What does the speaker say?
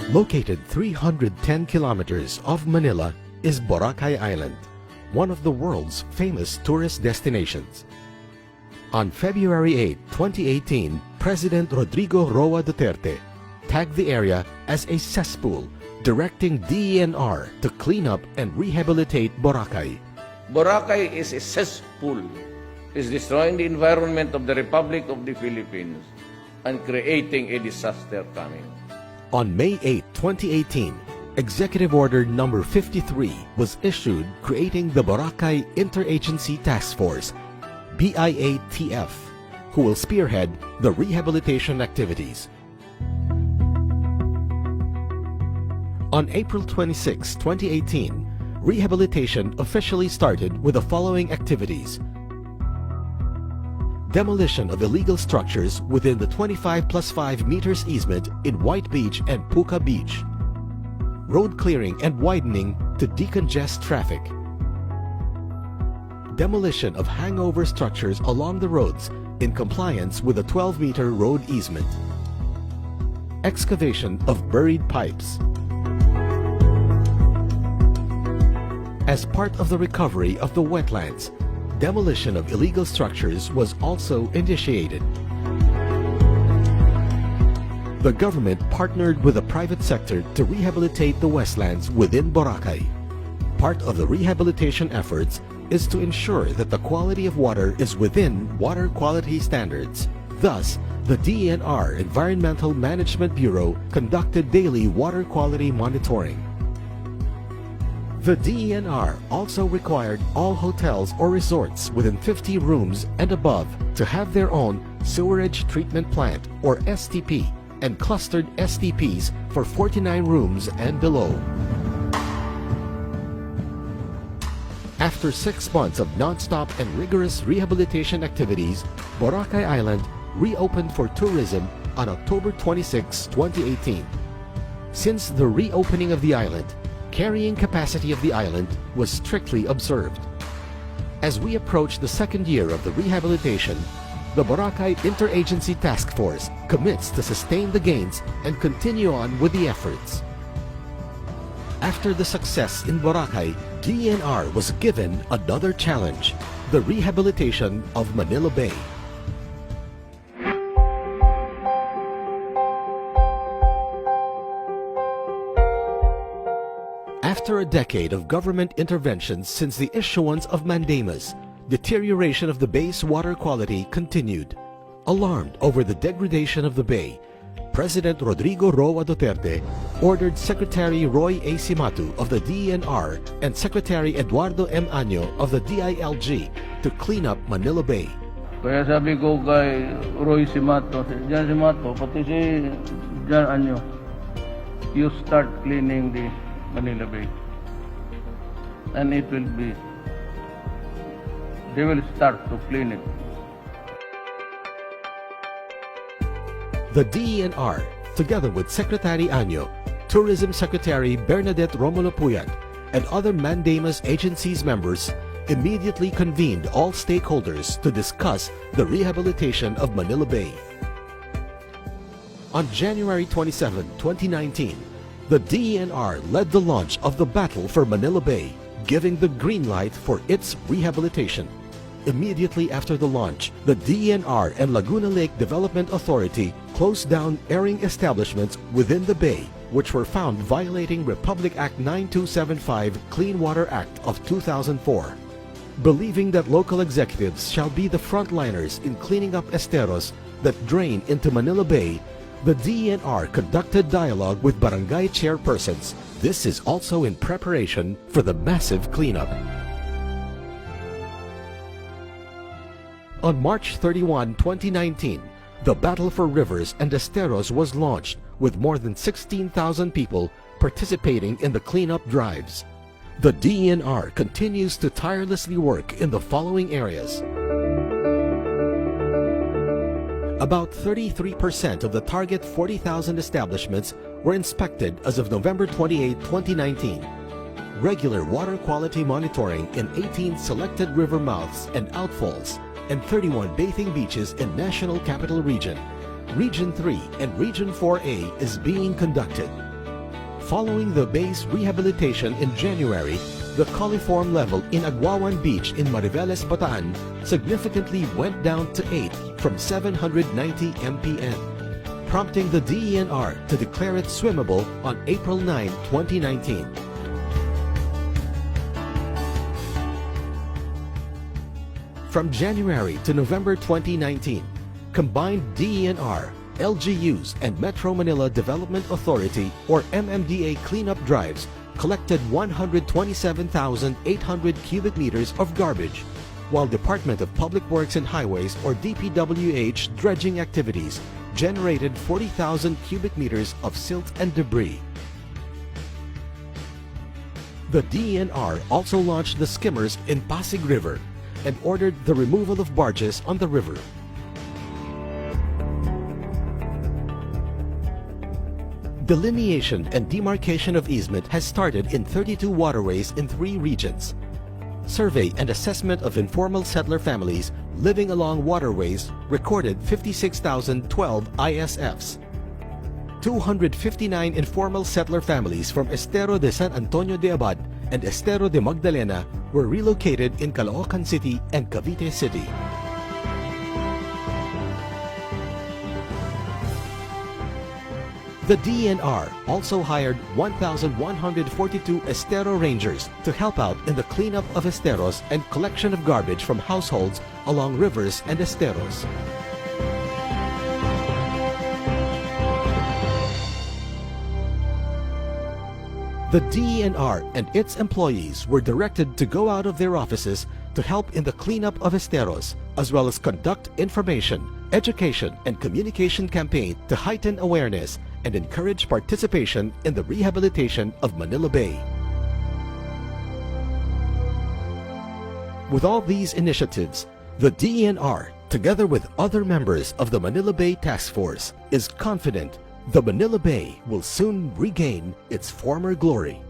Located 310 kilometers off Manila is Boracay Island, one of the world's famous tourist destinations. On February 8, 2018, President Rodrigo Roa Duterte tagged the area as a cesspool, directing DENR to clean up and rehabilitate Boracay. Boracay is a cesspool. It's destroying the environment of the Republic of the Philippines and creating a disaster coming. On May 8, 2018, Executive Order Number 53 was issued creating the Boracay Interagency Task Force, BIATF, who will spearhead the rehabilitation activities. On April 26, 2018, rehabilitation officially started with the following activities: demolition of illegal structures within the 25 plus 5 meters easement in White Beach and Puka Beach, road clearing and widening to decongest traffic, demolition of hangover structures along the roads in compliance with a 12-meter road easement, excavation of buried pipes. As part of the recovery of the wetlands, demolition of illegal structures was also initiated. The government partnered with the private sector to rehabilitate the wetlands within Boracay. Part of the rehabilitation efforts is to ensure that the quality of water is within water quality standards. Thus, the DENR Environmental Management Bureau conducted daily water quality monitoring. The DENR also required all hotels or resorts within 50 rooms and above to have their own sewerage treatment plant or STP and clustered STPs for 49 rooms and below. After 6 months of non-stop and rigorous rehabilitation activities, Boracay Island reopened for tourism on October 26, 2018. Since the reopening of the island, carrying capacity of the island was strictly observed. As we approach the second year of the rehabilitation, the Boracay Interagency Task Force commits to sustain the gains and continue on with the efforts. After the success in Boracay, DENR was given another challenge: the rehabilitation of Manila Bay. After a decade of government interventions since the issuance of mandamus, deterioration of the bay's water quality continued. Alarmed over the degradation of the bay, President Rodrigo Roa Duterte ordered Secretary Roy A. Simatu of the DENR and Secretary Eduardo M. Año of the DILG to clean up Manila Bay. Kaya sabi ko kay Roy Simato, Jan Simato, pati si Jan Año, you start cleaning the Manila Bay. And it will be, they will start to clean it. The DENR, together with Secretary Año, Tourism Secretary Bernadette Romulo Puyat, and other mandamus agencies members, immediately convened all stakeholders to discuss the rehabilitation of Manila Bay. On January 27, 2019, the DENR led the launch of the Battle for Manila Bay, giving the green light for its rehabilitation. Immediately after the launch, the DENR and Laguna Lake Development Authority closed down airing establishments within the bay, which were found violating Republic Act 9275 Clean Water Act of 2004. Believing that local executives shall be the frontliners in cleaning up esteros that drain into Manila Bay, the DENR conducted dialogue with barangay chairpersons. This is also in preparation for the massive cleanup. On March 31, 2019, the Battle for Rivers and Esteros was launched with more than 16,000 people participating in the cleanup drives. The DENR continues to tirelessly work in the following areas. About 33% of the target 40,000 establishments were inspected as of November 28, 2019. Regular water quality monitoring in 18 selected river mouths and outfalls and 31 bathing beaches in National Capital Region. Region 3 and Region 4A is being conducted. Following the bay's rehabilitation in January, the coliform level in Agwawan Beach in Mariveles, Bataan significantly went down to 8 from 790 mpn, prompting the DENR to declare it swimmable on April 9, 2019. From January to November 2019, combined DENR, LGUs, and Metro Manila Development Authority or MMDA cleanup drives collected 127,800 cubic meters of garbage, while Department of Public Works and Highways or DPWH dredging activities generated 40,000 cubic meters of silt and debris. The DENR also launched the skimmers in Pasig River and ordered the removal of barges on the river. Delineation and demarcation of easement has started in 32 waterways in 3 regions. Survey and assessment of informal settler families living along waterways recorded 56,012 ISFs. 259 informal settler families from Estero de San Antonio de Abad and Estero de Magdalena were relocated in Caloocan City and Cavite City. The DENR also hired 1,142 Estero Rangers to help out in the cleanup of esteros and collection of garbage from households along rivers and esteros. The DENR and its employees were directed to go out of their offices to help in the cleanup of esteros, as well as conduct information, education, and communication campaign to heighten awareness and encourage participation in the rehabilitation of Manila Bay. With all these initiatives, the DENR, together with other members of the Manila Bay Task Force, is confident the Manila Bay will soon regain its former glory.